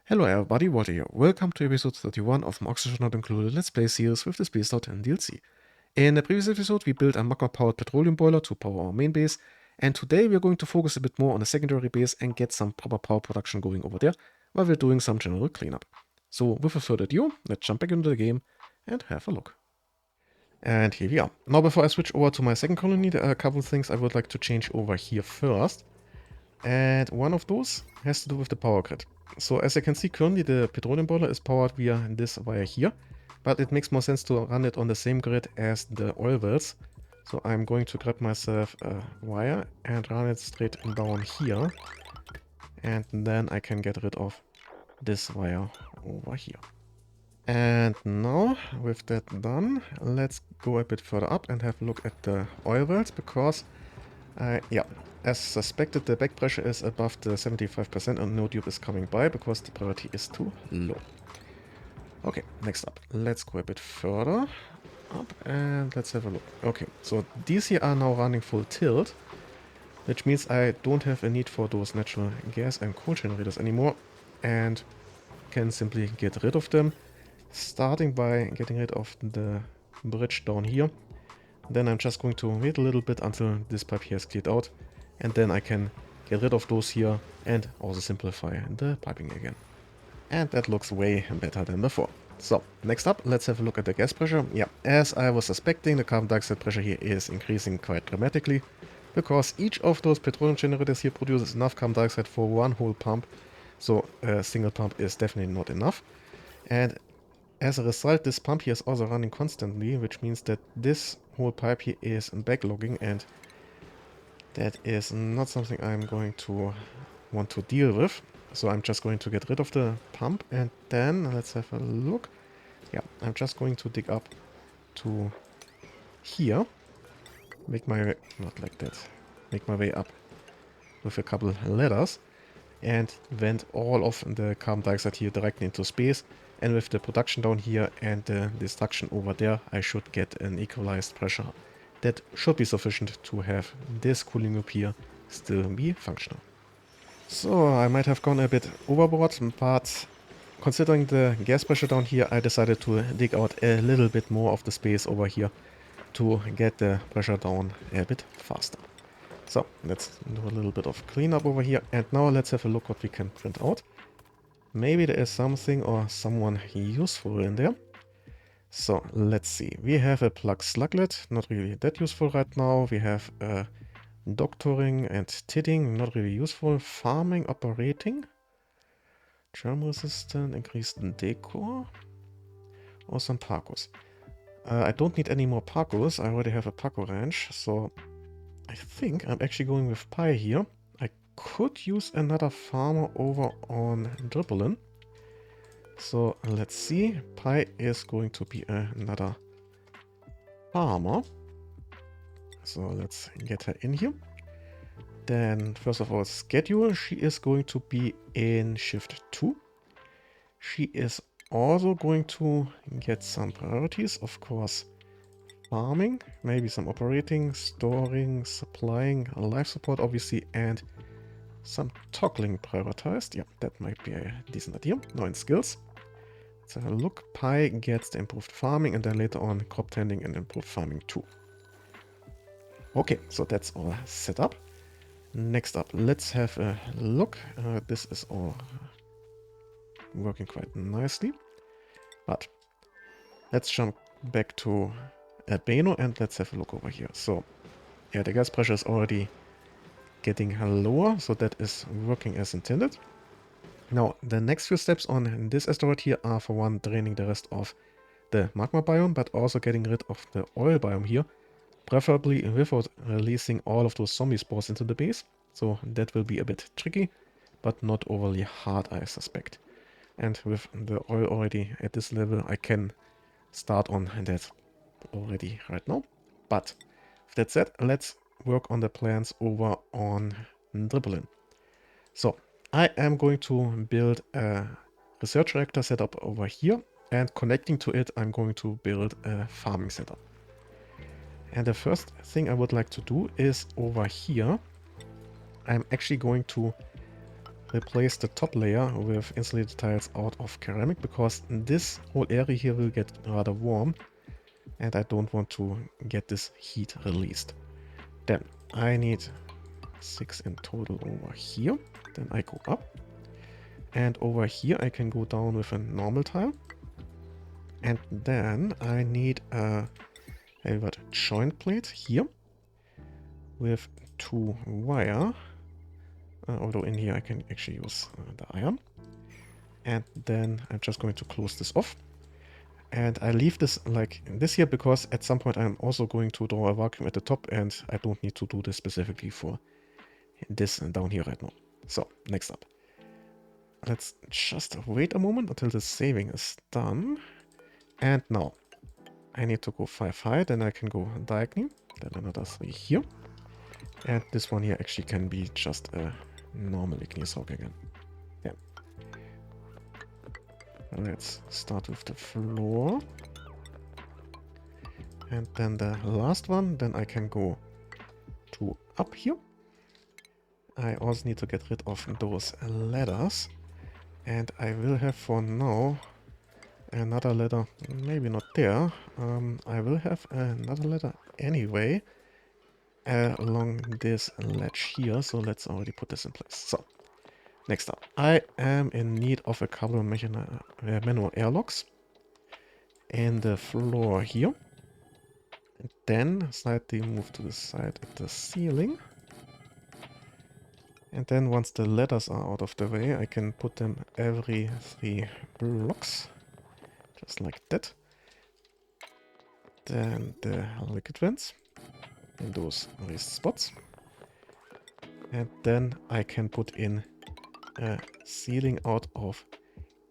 Hello everybody, Walter here. Welcome to episode 31 of my Oxygen Not Included Let's Play series with the Space Out 10 DLC. In the previous episode we built a magma-powered petroleum boiler to power our main base, and today we are going to focus a bit more on the secondary base and get some proper power production going over there, while we're doing some general cleanup. So without further ado, let's jump back into the game and have a look. And here we are. Now before I switch over to my second colony, there are a couple of things I would like to change over here first. And one of those has to do with the power grid. So as you can see, currently the petroleum boiler is powered via this wire here, but it makes more sense to run it on the same grid as the oil wells. So I'm going to grab myself a wire and run it straight down here. And then I can get rid of this wire over here. And now, with that done, let's go a bit further up and have a look at the oil wells, because as suspected, the back pressure is above the 75% and no dupe is coming by because the priority is too low. Okay, next up, let's go a bit further up and let's have a look. Okay, so these here are now running full tilt, which means I don't have a need for those natural gas and coal generators anymore and can simply get rid of them, starting by getting rid of the bridge down here. Then I'm just going to wait a little bit until this pipe here is cleared out, and then I can get rid of those here and also simplify the piping again. And that looks way better than before. So, next up, let's have a look at the gas pressure. Yeah, as I was suspecting, the carbon dioxide pressure here is increasing quite dramatically, because each of those petroleum generators here produces enough carbon dioxide for one whole pump. So a single pump is definitely not enough. And as a result, this pump here is also running constantly, which means that this whole pipe here is backlogging, and that is not something I'm going to want to deal with. So I'm just going to get rid of the pump, and then let's have a look. Yeah, I'm just going to dig up to here. Make my way, not like that, make my way up with a couple ladders and vent all of the carbon dioxide here directly into space. And with the production down here and the destruction over there, I should get an equalized pressure. That should be sufficient to have this cooling loop here still be functional. So I might have gone a bit overboard, but considering the gas pressure down here, I decided to dig out a little bit more of the space over here to get the pressure down a bit faster. So let's do a little bit of cleanup over here, and now let's have a look what we can print out. Maybe there is something or someone useful in there. So let's see. We have a plug sluglet, not really that useful right now. We have a doctoring and tidding, not really useful. Farming, operating. Germ resistant, increased decor. Or some Pacos. I don't need any more Pacos. I already have a Paco ranch. So I think I'm actually going with Pi here. I could use another farmer over on Dribbling. So let's see, Pi is going to be another farmer. So let's get her in here. Then first of all, schedule, she is going to be in shift 2. She is also going to get some priorities, of course, farming, maybe some operating, storing, supplying, life support obviously, and some toggling prioritized. Yeah, that might be a decent idea. Now in skills. Let's have a look. Pi gets the improved farming, and then later on crop tending and improved farming too. Okay, so that's all set up. Next up, let's have a look. This is all working quite nicely. But let's jump back to Albano and let's have a look over here. So yeah, the gas pressure is already getting lower, so that is working as intended. Now, the next few steps on this asteroid here are, for one, draining the rest of the magma biome, but also getting rid of the oil biome here, preferably without releasing all of those zombie spores into the base. So that will be a bit tricky, but not overly hard, I suspect. And with the oil already at this level, I can start on that already right now. But with that said, let's work on the plans over on Dribbling. So I am going to build a research reactor setup over here, and connecting to it I'm going to build a farming setup. And the first thing I would like to do is over here I'm actually going to replace the top layer with insulated tiles out of ceramic, because this whole area here will get rather warm and I don't want to get this heat released. Then I need 6 in total over here. Then I go up. And over here I can go down with a normal tile. And then I need a joint plate here with 2 wire. Although in here I can actually use the iron. And then I'm just going to close this off. And I leave this like this here because at some point I'm also going to draw a vacuum at the top, and I don't need to do this specifically for this down here right now. So, next up. Let's just wait a moment until the saving is done. And now I need to go 5 high, then I can go diagonally, then another 3 here. And this one here actually can be just a normal igneous rock again. Yeah. Let's start with the floor. And then the last one, then I can go to up here. I also need to get rid of those ladders. And I will have for now another ladder, maybe not there. I will have another ladder anyway along this ledge here. So let's already put this in place. So, next up, I am in need of a couple of manual airlocks in the floor here. And then slightly move to the side of the ceiling. And then once the ladders are out of the way, I can put them every 3 blocks. Just like that. Then the liquid vents in those raised spots. And then I can put in a ceiling out of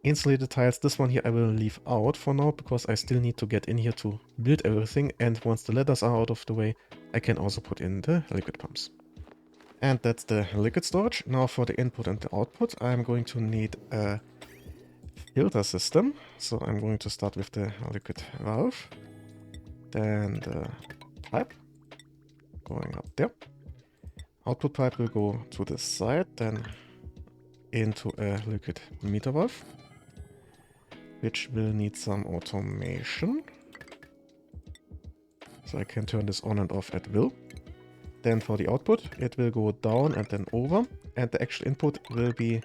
insulated tiles. This one here I will leave out for now because I still need to get in here to build everything. And once the ladders are out of the way, I can also put in the liquid pumps. And that's the liquid storage. Now for the input and the output, I'm going to need a filter system. So I'm going to start with the liquid valve. Then the pipe going up there. Output pipe will go to the side, then into a liquid meter valve, which will need some automation. So I can turn this on and off at will. Then for the output, it will go down and then over. And the actual input will be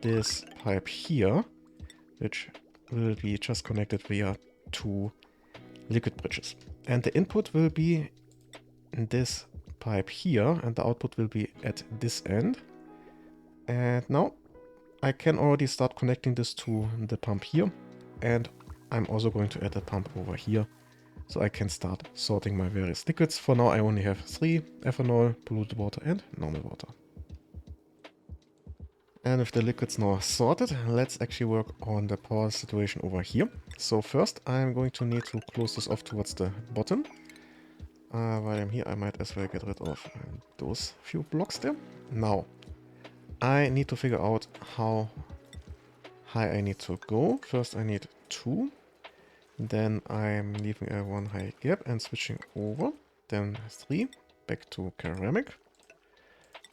this pipe here, which will be just connected via 2 liquid bridges. And the input will be this pipe here, and the output will be at this end. And now I can already start connecting this to the pump here. And I'm also going to add a pump over here, so I can start sorting my various liquids. For now I only have 3: ethanol, polluted water and normal water. And with the liquids now sorted, let's actually work on the power situation over here. So first I'm going to need to close this off towards the bottom. While I'm here I might as well get rid of those few blocks there. Now I need to figure out how high I need to go. First I need 2. Then I'm leaving a 1 high gap and switching over. Then 3, back to ceramic.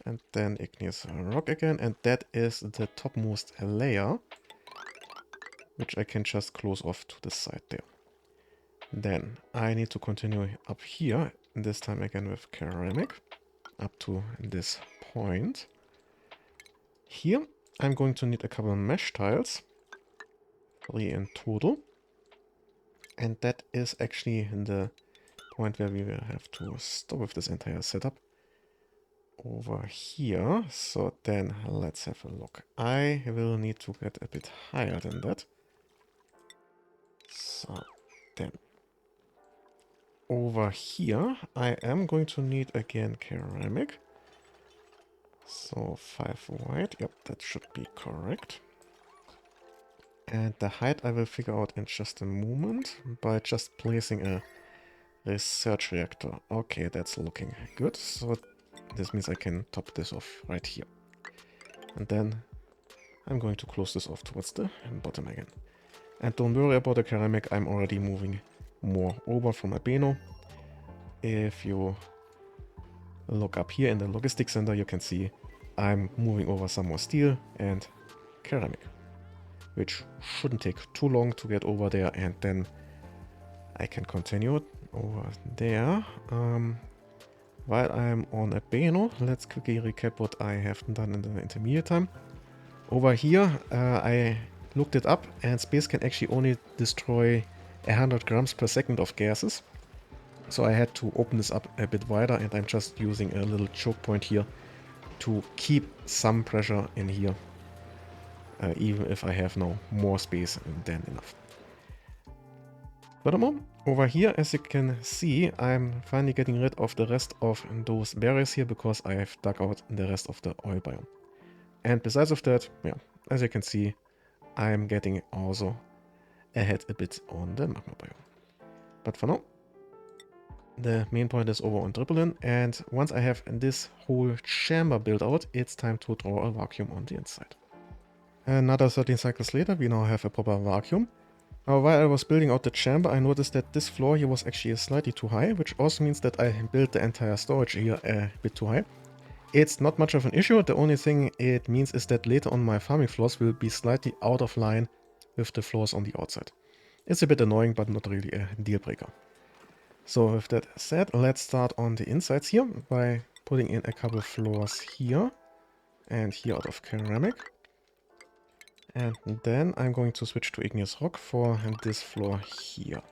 And then igneous rock again. And that is the topmost layer, which I can just close off to the side there. Then I need to continue up here, this time again with ceramic, up to this point. Here I'm going to need a couple of mesh tiles, 3 in total. And that is actually the point where we will have to stop with this entire setup over here. So then let's have a look. I will need to get a bit higher than that. So then over here I am going to need again ceramic. So 5 white, yep, that should be correct. And the height I will figure out in just a moment by just placing a research reactor. Okay, that's looking good. So this means I can top this off right here. And then I'm going to close this off towards the bottom again. And don't worry about the ceramic, I'm already moving more over from my Beno. If you look up here in the logistics center, you can see I'm moving over some more steel and ceramic, which shouldn't take too long to get over there, and then I can continue over there. While I'm on a panel, let's quickly recap what I have done in the intermediate time. Over here, I looked it up, and space can actually only destroy 100 grams per second of gases. So I had to open this up a bit wider, and I'm just using a little choke point here to keep some pressure in here, even if I have now more space than enough. Furthermore, over here, as you can see, I'm finally getting rid of the rest of those barriers here because I have dug out the rest of the oil biome. And besides of that, yeah, as you can see, I'm getting also ahead a bit on the magma biome. But for now, the main point is over on Duplicant, and once I have this whole chamber built out, it's time to draw a vacuum on the inside. Another 13 cycles later, we now have a proper vacuum. Now, while I was building out the chamber, I noticed that this floor here was actually slightly too high, which also means that I built the entire storage here a bit too high. It's not much of an issue. The only thing it means is that later on my farming floors will be slightly out of line with the floors on the outside. It's a bit annoying, but not really a deal breaker. So with that said, let's start on the insides here by putting in a couple floors here and here out of ceramic. And then I'm going to switch to igneous rock for this floor here.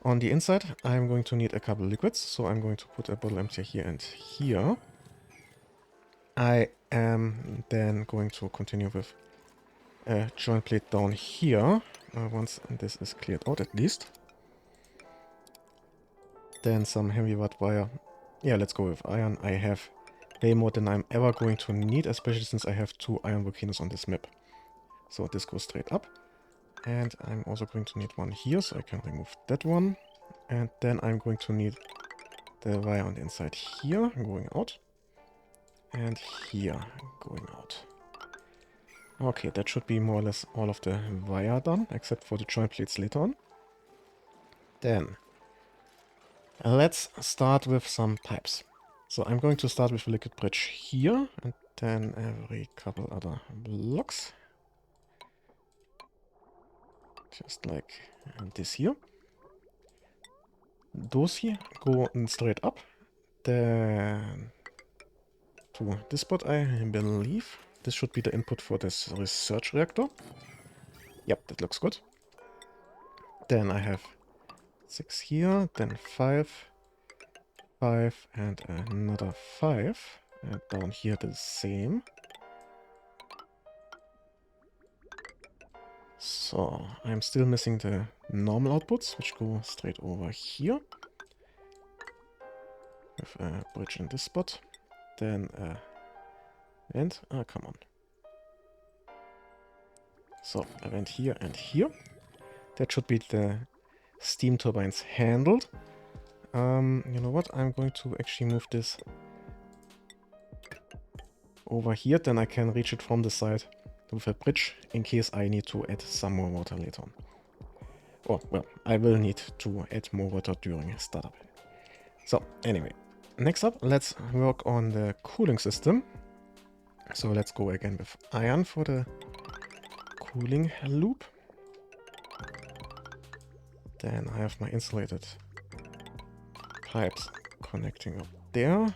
On the inside, I'm going to need a couple liquids, so I'm going to put a bottle emptier here and here. I am then going to continue with a joint plate down here, once this is cleared out at least. Then some heavy watt wire. Yeah, let's go with iron. I have way more than I'm ever going to need, especially since I have 2 iron volcanoes on this map. So this goes straight up. And I'm also going to need one here, so I can remove that one. And then I'm going to need the wire on the inside here, going out. And here, going out. Okay, that should be more or less all of the wire done, except for the joint plates later on. Then, let's start with some pipes. So I'm going to start with a liquid bridge here, and then every couple other blocks. Just like this here. Those here go straight up. Then to this spot, I believe. This should be the input for this research reactor. Yep, that looks good. Then I have 6 here, then 5, 5, and another 5. And down here the same. So, I'm still missing the normal outputs, which go straight over here. With a bridge in this spot. Then vent. Come on. So, a vent here and here. That should be the steam turbines handled. You know what? I'm going to actually move this over here. Then I can reach it from the side with a bridge in case I need to add some more water later on. Oh, well, I will need to add more water during startup. So, anyway. Next up, let's work on the cooling system. So let's go again with iron for the cooling loop. Then I have my insulated pipes connecting up there.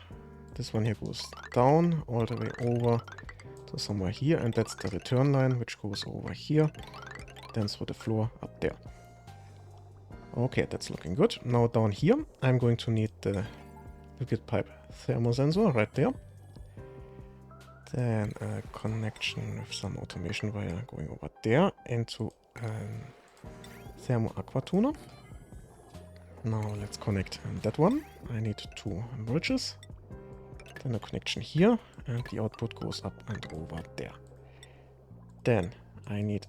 This one here goes down all the way over to somewhere here, and that's the return line which goes over here, then through the floor up there. Okay, that's looking good. Now down here, I'm going to need the liquid pipe thermosensor right there. Then a connection with some automation wire going over there into a thermo aqua tuner. Now let's connect that one. I need 2 bridges. Then a connection here, and the output goes up and over there. Then I need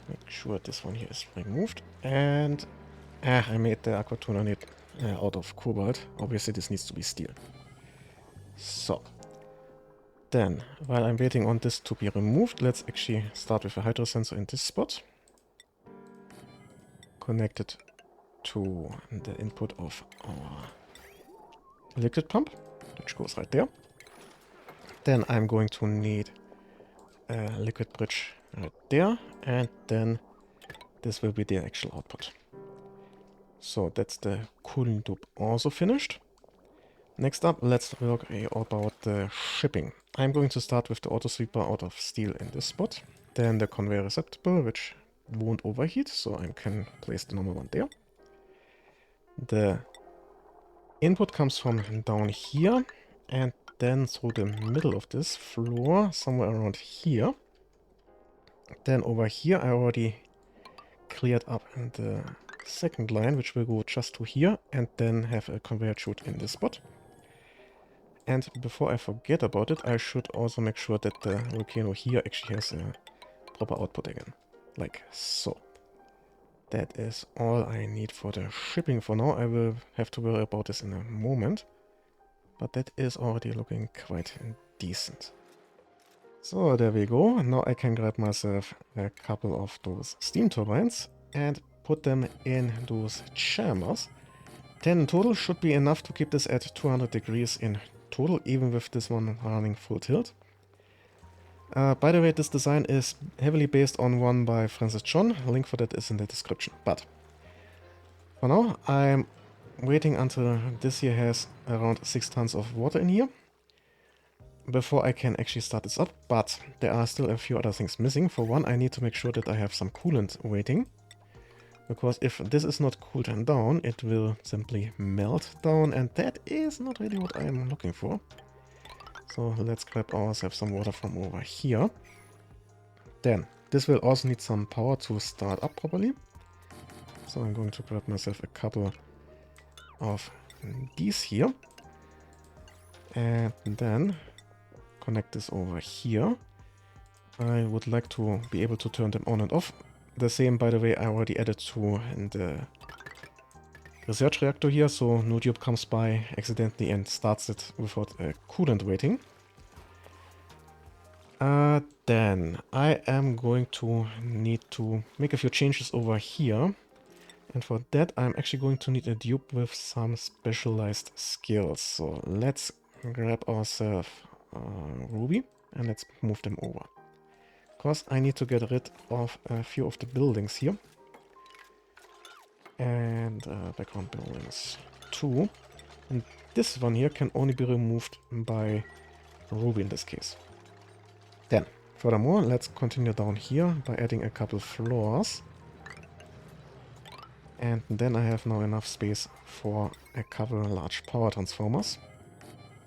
make sure this one here is removed. And I made the aqua tuner need out of cobalt. Obviously this needs to be steel. So then, while I'm waiting on this to be removed, let's actually start with a hydro sensor in this spot. Connect it to the input of our liquid pump, which goes right there. Then I'm going to need a liquid bridge right there, and then this will be the actual output. So that's the cooling loop also finished. Next up, let's work about the shipping. I'm going to start with the auto sweeper out of steel in this spot. Then the conveyor receptacle, which won't overheat, so I can place the normal one there. The input comes from down here, and then through the middle of this floor, somewhere around here. Then over here, I already cleared up the second line, which will go just to here, and then have a conveyor chute in this spot. And before I forget about it, I should also make sure that the volcano here actually has a proper output again. Like so. That is all I need for the shipping for now. I will have to worry about this in a moment. But that is already looking quite decent. So there we go. Now I can grab myself a couple of those steam turbines and put them in those chambers. 10 in total should be enough to keep this at 200 degrees in total, even with this one running full tilt. By the way, this design is heavily based on one by Francis John. A link for that is in the description. But for now, I'm waiting until this here has around 6 tons of water in here before I can actually start this up. But there are still a few other things missing. For one, I need to make sure that I have some coolant waiting. Because if this is not cooled down, it will simply melt down, and that is not really what I am looking for. So let's grab ourselves some water from over here. Then, this will also need some power to start up properly. So I'm going to grab myself a couple of these here. And then connect this over here. I would like to be able to turn them on and off. The same, by the way, I already added to the research reactor here, so no tube comes by accidentally and starts it without a coolant waiting. Then I am going to need to make a few changes over here. And for that, I'm actually going to need a dupe with some specialized skills. So let's grab ourselves Ruby and let's move them over. Because I need to get rid of a few of the buildings here. And background buildings too. And this one here can only be removed by Ruby in this case. Then, furthermore, let's continue down here by adding a couple floors. And then I have now enough space for a couple large power transformers.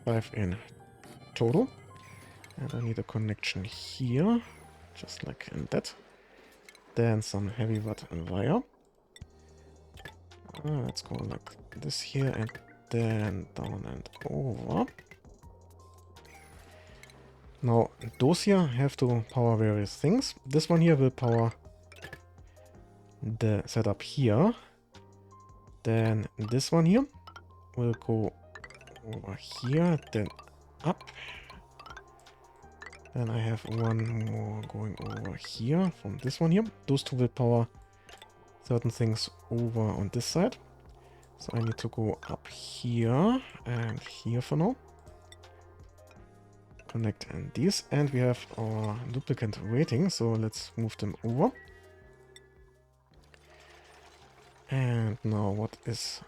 5 in total. And I need a connection here, just like in that. Then some heavy watt wire. Let's go like this here and then down and over. Now, those here have to power various things. This one here will power the setup here. Then this one here will go over here, then up. Then I have one more going over here from this one here. Those two will power certain things over on this side. So I need to go up here and here for now. Connect and these, and we have our duplicant waiting, so let's move them over. And now what is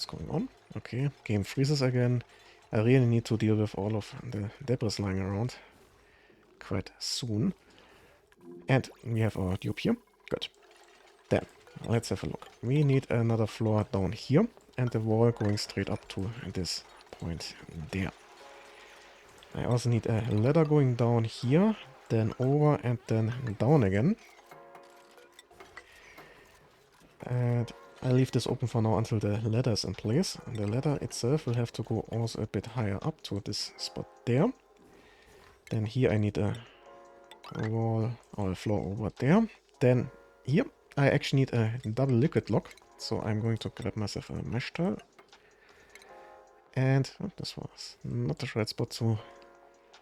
going on? Okay, game freezes again. I really need to deal with all of the debris lying around quite soon. And we have our dupe here. Good. Then, let's have a look. We need another floor down here, and the wall going straight up to this point there. I also need a ladder going down here, then over and then down again. And I leave this open for now until the ladder is in place. And the ladder itself will have to go also a bit higher up to this spot there. Then here I need a wall or a floor over there. Then here I actually need a double liquid lock. So I'm going to grab myself a mesh tile. And this was not the right spot to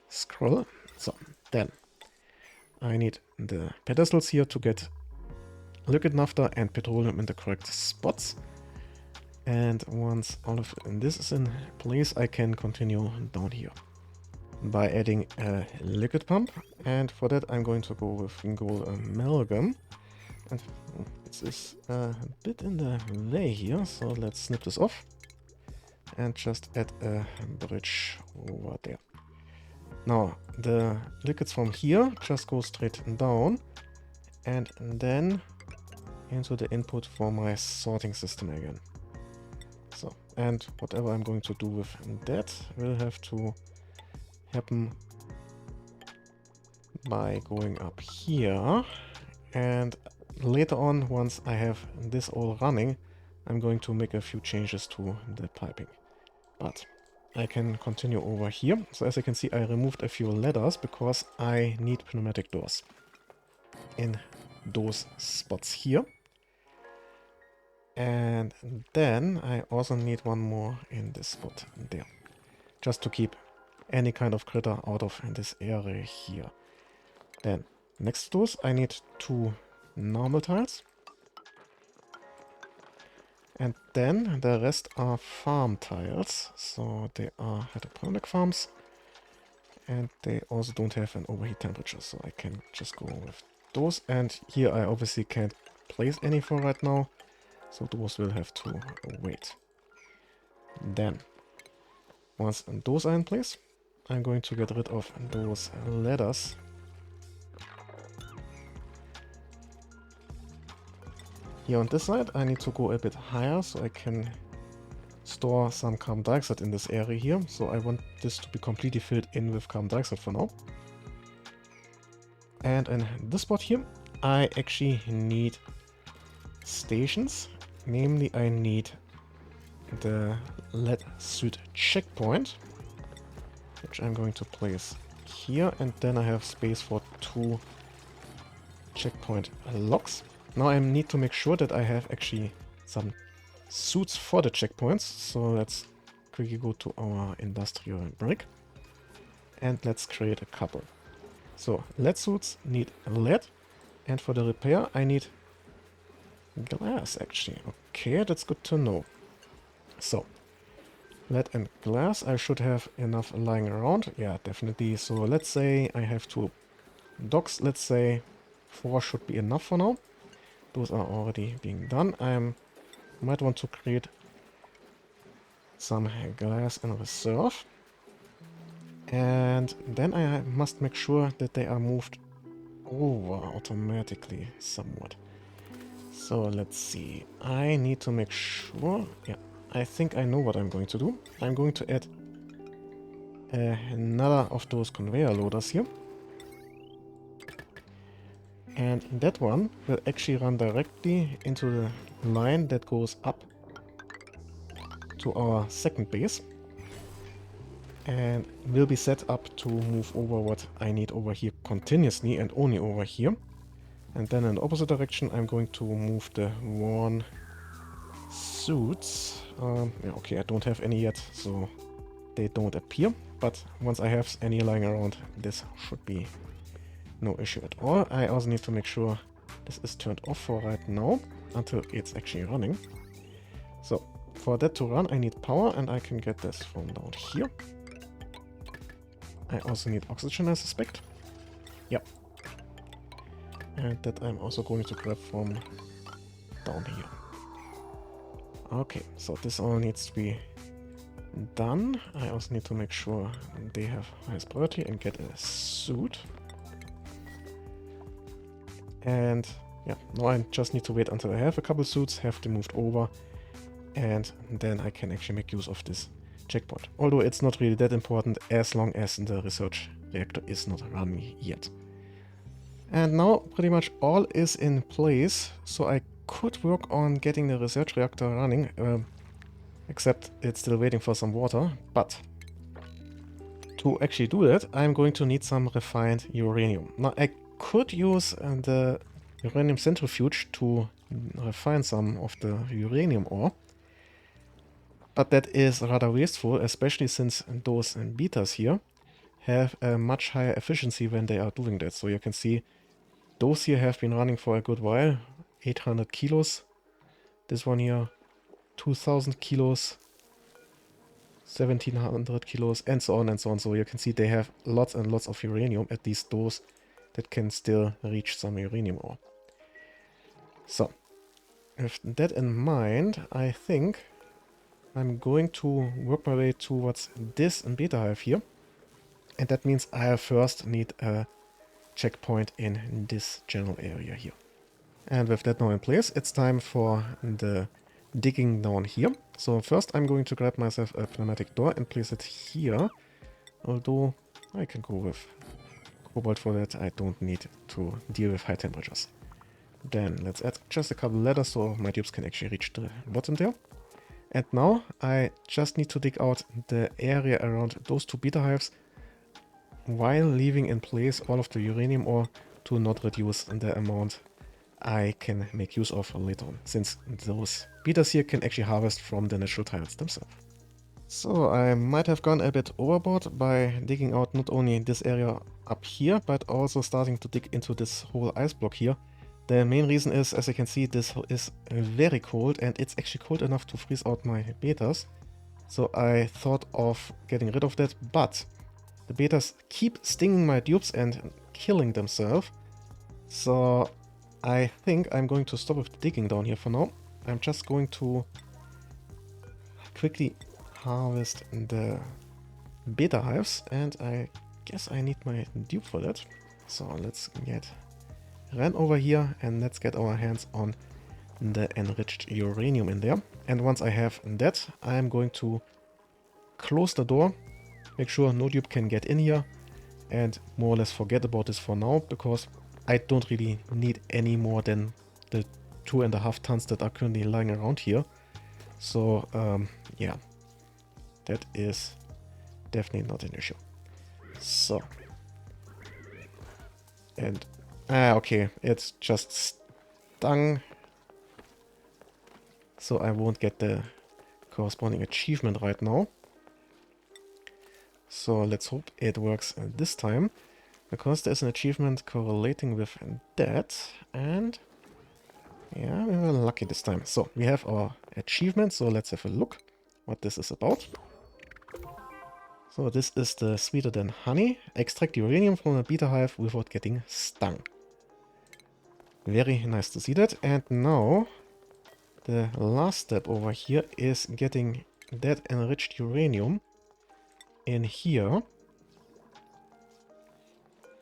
scroll. So then I need the pedestals here to get liquid naphtha and petroleum in the correct spots. And once all of this is in place, I can continue down here. by adding a liquid pump. And for that I'm going to go with gold amalgam. And this is a bit in the way here, so let's snip this off. And just add a bridge over there. Now, the liquids from here just go straight down and then into the input for my sorting system again. So, and whatever I'm going to do with that will have to happen by going up here. And later on, once I have this all running, I'm going to make a few changes to the piping. But I can continue over here. So as you can see, I removed a few ladders because I need pneumatic doors in those spots here. And then I also need one more in this spot there, just to keep any kind of critter out of this area here. Then next to those I need 2 normal tiles. And then the rest are farm tiles, so they are hydroponic farms. And they also don't have an overheat temperature, so I can just go with those. And here I obviously can't place any for right now, so those will have to wait. Then, once those are in place, I'm going to get rid of those ladders. Here on this side, I need to go a bit higher so I can store some carbon dioxide in this area here. So I want this to be completely filled in with carbon dioxide for now. And in this spot here, I actually need stations. Namely, I need the lead suit checkpoint, which I'm going to place here. And then I have space for 2 checkpoint locks. Now I need to make sure that I have actually some suits for the checkpoints. So let's quickly go to our industrial brick and let's create a couple. So lead suits need lead, and for the repair I need glass actually. Okay, that's good to know. So lead and glass, I should have enough lying around. Yeah, definitely. So let's say I have 2 docks. Let's say 4 should be enough for now. Those are already being done. I might want to create some glass in reserve. And then I must make sure that they are moved over automatically somewhat. So let's see. I need to make sure. Yeah, I think I know what I'm going to do. I'm going to add another of those conveyor loaders here. And that one will actually run directly into the line that goes up to our second base. And will be set up to move over what I need over here continuously and only over here. And then in the opposite direction I'm going to move the worn suits. Yeah, okay, I don't have any yet, so they don't appear. But once I have any lying around, this should be no issue at all. I also need to make sure this is turned off for right now until it's actually running. So for that to run I need power, and I can get this from down here. I also need oxygen, I suspect. Yep. And that I'm also going to grab from down here. Okay, so this all needs to be done. I also need to make sure they have highest priority and get a suit. And yeah, now I just need to wait until I have a couple suits, have them moved over, and then I can actually make use of this checkpoint. Although it's not really that important as long as the research reactor is not running yet. And now pretty much all is in place, so I could work on getting the research reactor running, except it's still waiting for some water. But to actually do that, I'm going to need some refined uranium. Now I could use the uranium centrifuge to refine some of the uranium ore, but that is rather wasteful, especially since those Beetas here have a much higher efficiency when they are doing that. So you can see those here have been running for a good while, 800 kilos. This one here, 2000 kilos. 1700 kilos, and so on and so on. So you can see they have lots and lots of uranium, at least those that can still reach some uranium ore. So, with that in mind, I think I'm going to work my way towards this Beta hive here. And that means I first need a checkpoint in this general area here. And with that now in place, it's time for the digging down here. So first I'm going to grab myself a pneumatic door and place it here. Although I can go with cobalt for that, I don't need to deal with high temperatures. Then let's add just a couple ladders so my tubes can actually reach the bottom there. And now I just need to dig out the area around those two beta hives while leaving in place all of the uranium ore to not reduce the amount I can make use of later on, since those betas here can actually harvest from the natural tiles themselves. So I might have gone a bit overboard by digging out not only this area up here, but also starting to dig into this whole ice block here. The main reason is, as you can see, this is very cold and it's actually cold enough to freeze out my betas. So I thought of getting rid of that, but the betas keep stinging my dupes and killing themselves. So I think I'm going to stop with digging down here for now. I'm just going to quickly harvest the beta hives, and I guess I need my dupe for that. So let's get ran over here and let's get our hands on the enriched uranium in there. And once I have that, I'm going to close the door, make sure no dupe can get in here, and more or less forget about this for now, because I don't really need any more than the 2.5 tons that are currently lying around here. So yeah, that is definitely not an issue. So, and okay, it's just stung, so I won't get the corresponding achievement right now. So let's hope it works this time, because there's an achievement correlating with that, and yeah, we were lucky this time. So we have our achievement, so let's have a look what this is about. So this is the sweeter than honey. Extract uranium from a beta hive without getting stung. Very nice to see that. And now the last step over here is getting that enriched uranium in here.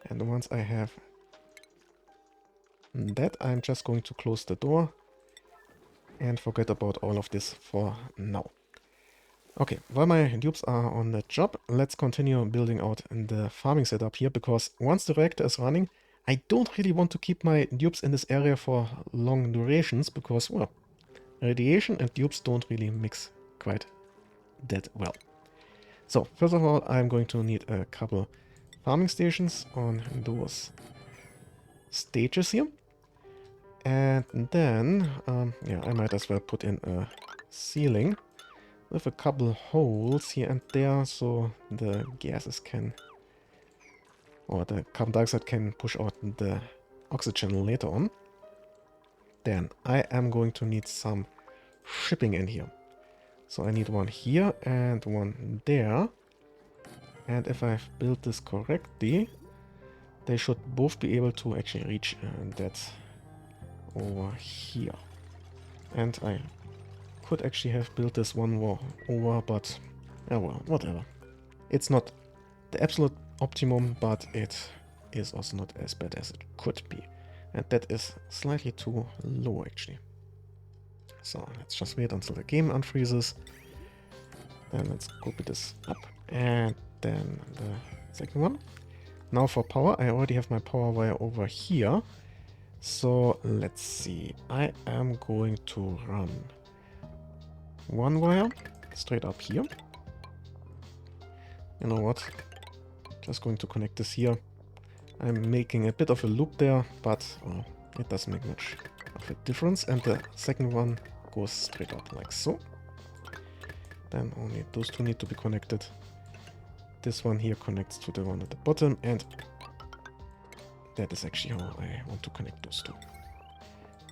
And once I have that, I'm just going to close the door and forget about all of this for now. Okay, while my dupes are on the job, let's continue building out the farming setup here, because once the reactor is running, I don't really want to keep my dupes in this area for long durations, because, well, radiation and dupes don't really mix quite that well. So, first of all, I'm going to need a couple farming stations on those stages here. And then, yeah, I might as well put in a ceiling with a couple holes here and there, so the gases can, or the carbon dioxide can push out the oxygen later on. Then I am going to need some shipping in here. So I need one here and one there. And if I've built this correctly, they should both be able to actually reach that over here. And I could actually have built this one more over, but oh well, whatever. It's not the absolute optimum, but it is also not as bad as it could be. And that is slightly too low actually. So let's just wait until the game unfreezes. Then let's copy this up, and then the second one. Now for power, I already have my power wire over here. So let's see, I am going to run one wire straight up here. You know what? Just going to connect this here. I'm making a bit of a loop there, but it doesn't make much of a difference. And the second one goes straight up like so. Then only those two need to be connected. This one here connects to the one at the bottom, and that is actually how I want to connect those two.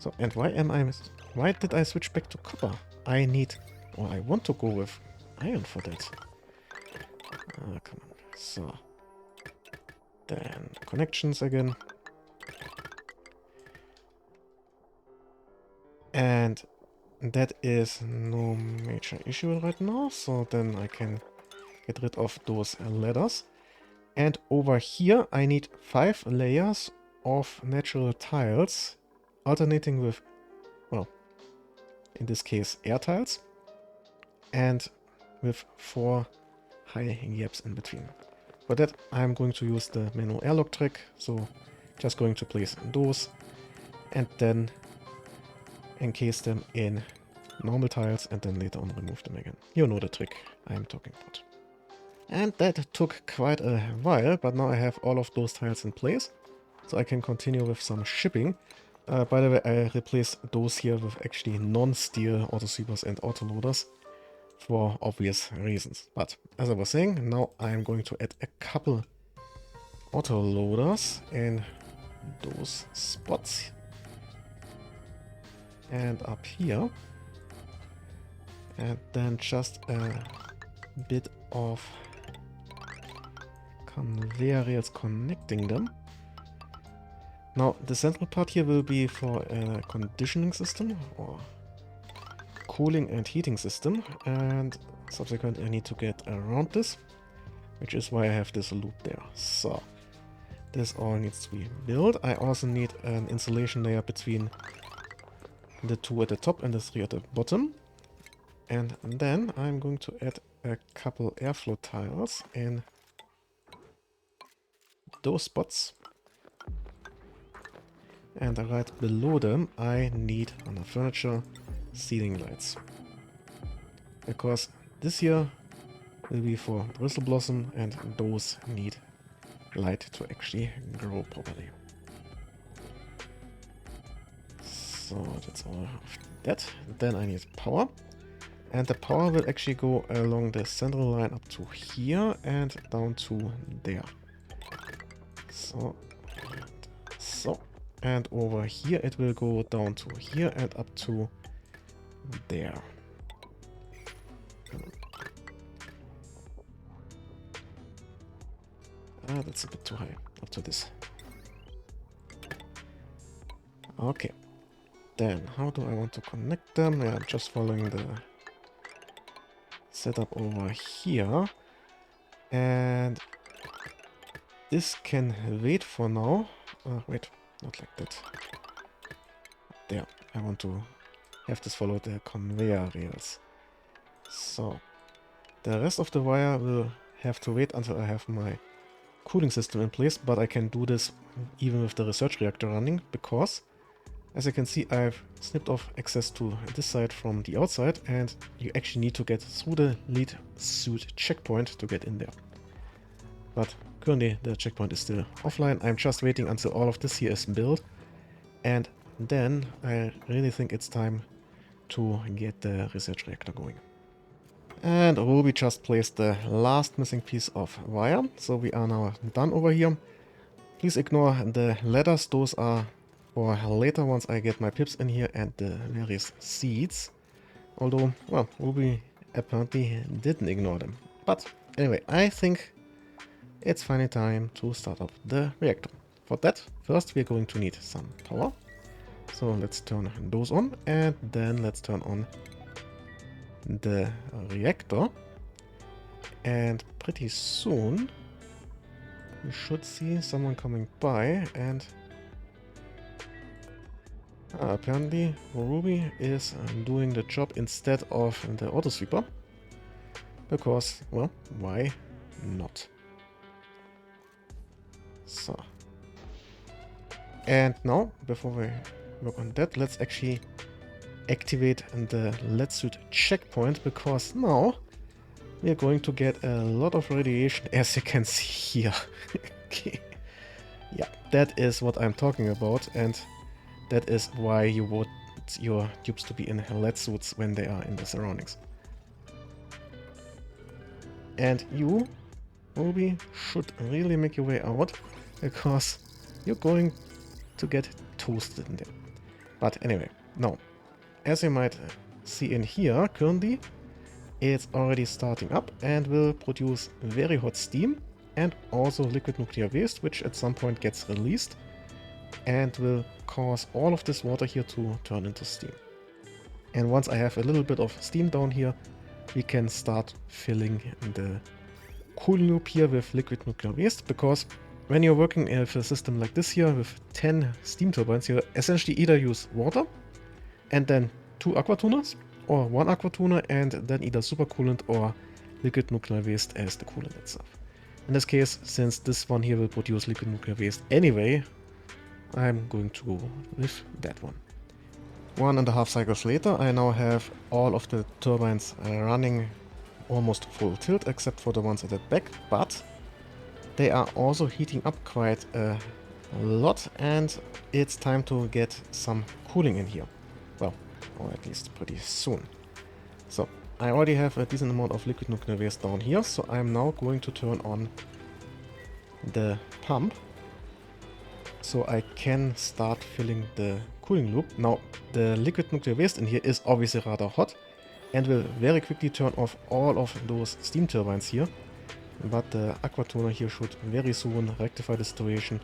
So, and why did I switch back to copper? I need, or I want to go with iron for that. Ah, come on. So. Then connections again. And that is no major issue right now. So then I can get rid of those ladders. And over here I need 5 layers of natural tiles, alternating with, well, in this case air tiles, and with 4 high gaps in between. For that I'm going to use the manual airlock trick, so just going to place those and then encase them in normal tiles and then later on remove them again. You know the trick I'm talking about. And that took quite a while, but now I have all of those tiles in place, so I can continue with some shipping. By the way, I replaced those here with actually non-steel autosweepers and autoloaders for obvious reasons. But as I was saying, now I'm going to add a couple autoloaders in those spots. And up here. And then just a bit of conveyor rails connecting them. Now the central part here will be for a conditioning system or cooling and heating system, and subsequently I need to get around this, which is why I have this loop there. So this all needs to be built. I also need an insulation layer between the 2 at the top and the 3 at the bottom. And then I'm going to add a couple airflow tiles in those spots. And right below them I need, on the furniture, ceiling lights. Because this here will be for bristle blossom and those need light to actually grow properly. So that's all of that. Then I need power. And the power will actually go along the central line up to here and down to there. So, and so. And over here it will go down to here and up to there. Ah, that's a bit too high. Up to this. Okay. Then, how do I want to connect them? Yeah, just following the setup over here. And this can wait for now. Wait, not like that. There, I want to have this follow the conveyor rails. So, the rest of the wire will have to wait until I have my cooling system in place, but I can do this even with the research reactor running, because as you can see, I've snipped off access to this side from the outside, and you actually need to get through the lead suit checkpoint to get in there. But currently the checkpoint is still offline. I'm just waiting until all of this here is built, and then I really think it's time to get the research reactor going. And Ruby just placed the last missing piece of wire, so we are now done over here. Please ignore the ladders, those are for later once I get my pips in here and the various seeds. Although, well, Ruby apparently didn't ignore them. But anyway, I think it's finally time to start up the reactor. For that, first we're going to need some power. So let's turn those on, and then let's turn on the reactor. And pretty soon we should see someone coming by, and apparently Ruby is doing the job instead of the autosweeper. Because, well, why not? So. And now, before we work on that, let's actually activate the lead suit checkpoint, because now we are going to get a lot of radiation, as you can see here. Okay. Yeah, that is what I'm talking about, and that is why you want your tubes to be in lead suits when they are in the surroundings. And you, Ruby, should really make your way out, because you're going to get toasted in there. But anyway, now, as you might see in here, currently it's already starting up and will produce very hot steam and also liquid nuclear waste, which at some point gets released and will cause all of this water here to turn into steam. And once I have a little bit of steam down here, we can start filling the cooling loop here with liquid nuclear waste, because when you're working with a system like this here with 10 steam turbines, you essentially either use water and then 2 aquatuners, or 1 aquatuner and then either supercoolant or liquid nuclear waste as the coolant itself. In this case, since this one here will produce liquid nuclear waste anyway, I'm going to go with that one. 1.5 cycles later, I now have all of the turbines running almost full tilt, except for the ones at the back, but they are also heating up quite a lot, and it's time to get some cooling in here. Well, or at least pretty soon. So, I already have a decent amount of liquid nuclear waste down here, so I'm now going to turn on the pump so I can start filling the cooling loop. Now, the liquid nuclear waste in here is obviously rather hot and will very quickly turn off all of those steam turbines here. But the aquatuner here should very soon rectify the situation.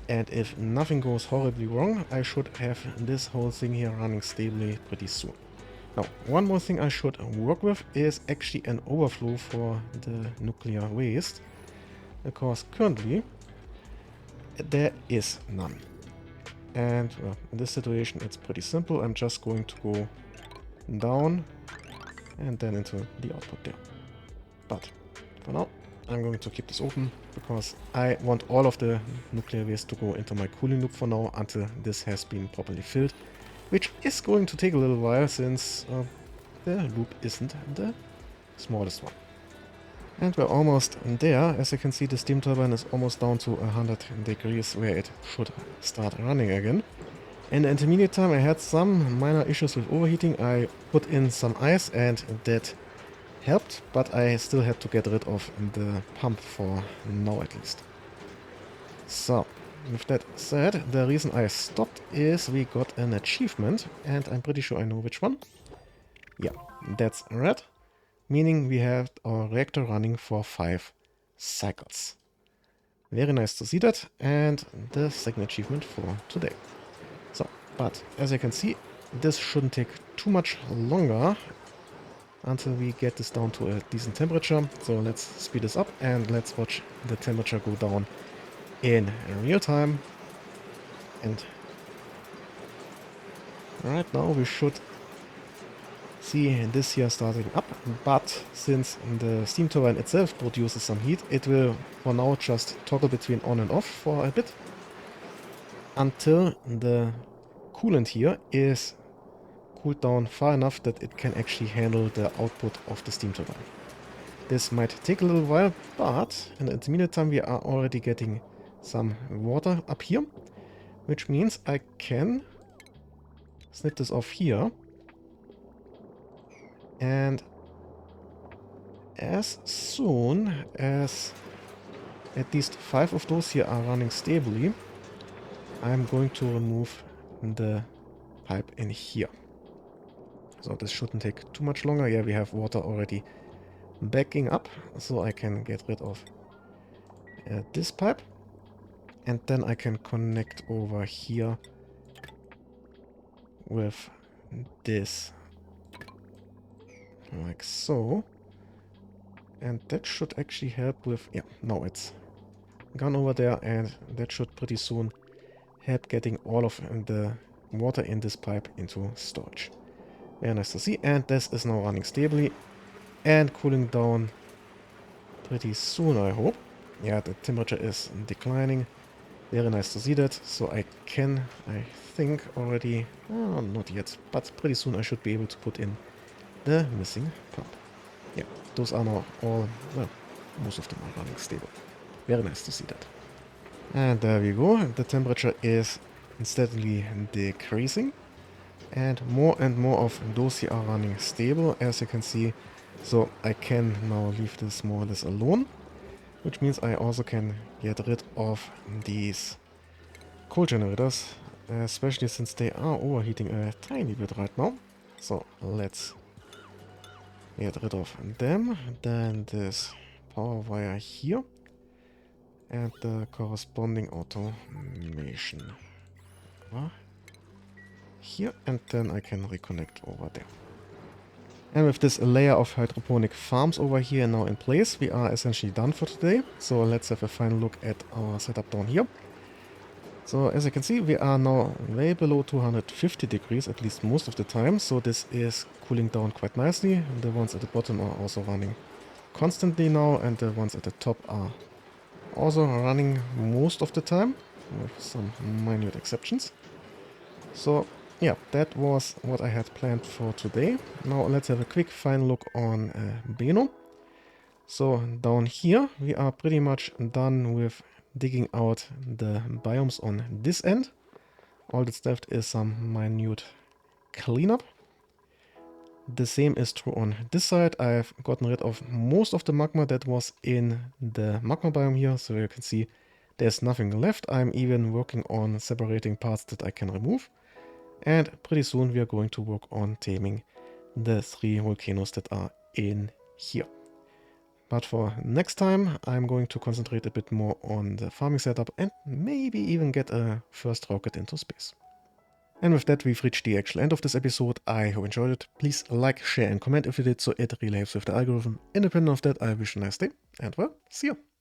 And if nothing goes horribly wrong, I should have this whole thing here running stably pretty soon. Now, one more thing I should work with is actually an overflow for the nuclear waste, because currently there is none. And well, in this situation it's pretty simple. I'm just going to go down and then into the output there. But for now, I'm going to keep this open because I want all of the nuclear waste to go into my cooling loop for now until this has been properly filled, which is going to take a little while since the loop isn't the smallest one. And we're almost there. As you can see, the steam turbine is almost down to 100 degrees where it should start running again. In the intermediate time, I had some minor issues with overheating. I put in some ice and that helped, but I still had to get rid of the pump for now at least. So, with that said, the reason I stopped is we got an achievement, and I'm pretty sure I know which one. Yeah, that's red, meaning we have our reactor running for 5 cycles. Very nice to see that, and the second achievement for today. So, but as you can see, this shouldn't take too much longer until we get this down to a decent temperature. So let's speed this up and let's watch the temperature go down in real time. And right now we should see this here starting up, but since the steam turbine itself produces some heat, it will for now just toggle between on and off for a bit until the coolant here is cooled down far enough that it can actually handle the output of the steam turbine. This might take a little while, but in the intermediate time we are already getting some water up here, which means I can snip this off here, and as soon as at least 5 of those here are running stably, I'm going to remove the pipe in here. So this shouldn't take too much longer. Yeah, we have water already backing up, so I can get rid of this pipe. And then I can connect over here with this, like so. And that should actually help with, yeah, now it's gone over there, and that should pretty soon help getting all of the water in this pipe into storage. Very nice to see, and this is now running stably and cooling down pretty soon, I hope. Yeah, the temperature is declining. Very nice to see that. So I can, I think already, not yet, but pretty soon I should be able to put in the missing pump. Yeah, those are now all, well, most of them are running stable. Very nice to see that. And there we go. The temperature is steadily decreasing. And more of those here are running stable, as you can see. So I can now leave this more or less alone, which means I also can get rid of these coal generators, especially since they are overheating a tiny bit right now. So let's Get rid of them. Then this power wire here. And the corresponding automation. Over here. And then I can reconnect over there. And with this layer of hydroponic farms over here now in place, we are essentially done for today. So let's have a final look at our setup down here. So as you can see, we are now way below 250 degrees, at least most of the time. So this is cooling down quite nicely. The ones at the bottom are also running constantly now, and the ones at the top are also running most of the time, with some minute exceptions. So yeah, that was what I had planned for today. Now let's have a quick final look on Beno. So down here we are pretty much done with digging out the biomes on this end. All that's left is some minute cleanup. The same is true on this side. I've gotten rid of most of the magma that was in the magma biome here, so you can see there's nothing left. I'm even working on separating parts that I can remove. And pretty soon we are going to work on taming the 3 volcanoes that are in here. But for next time, I'm going to concentrate a bit more on the farming setup and maybe even get a first rocket into space. And with that, we've reached the actual end of this episode. I hope you enjoyed it. Please like, share and comment if you did, so it really helps with the algorithm. Independent of that, I wish you a nice day and well, see you.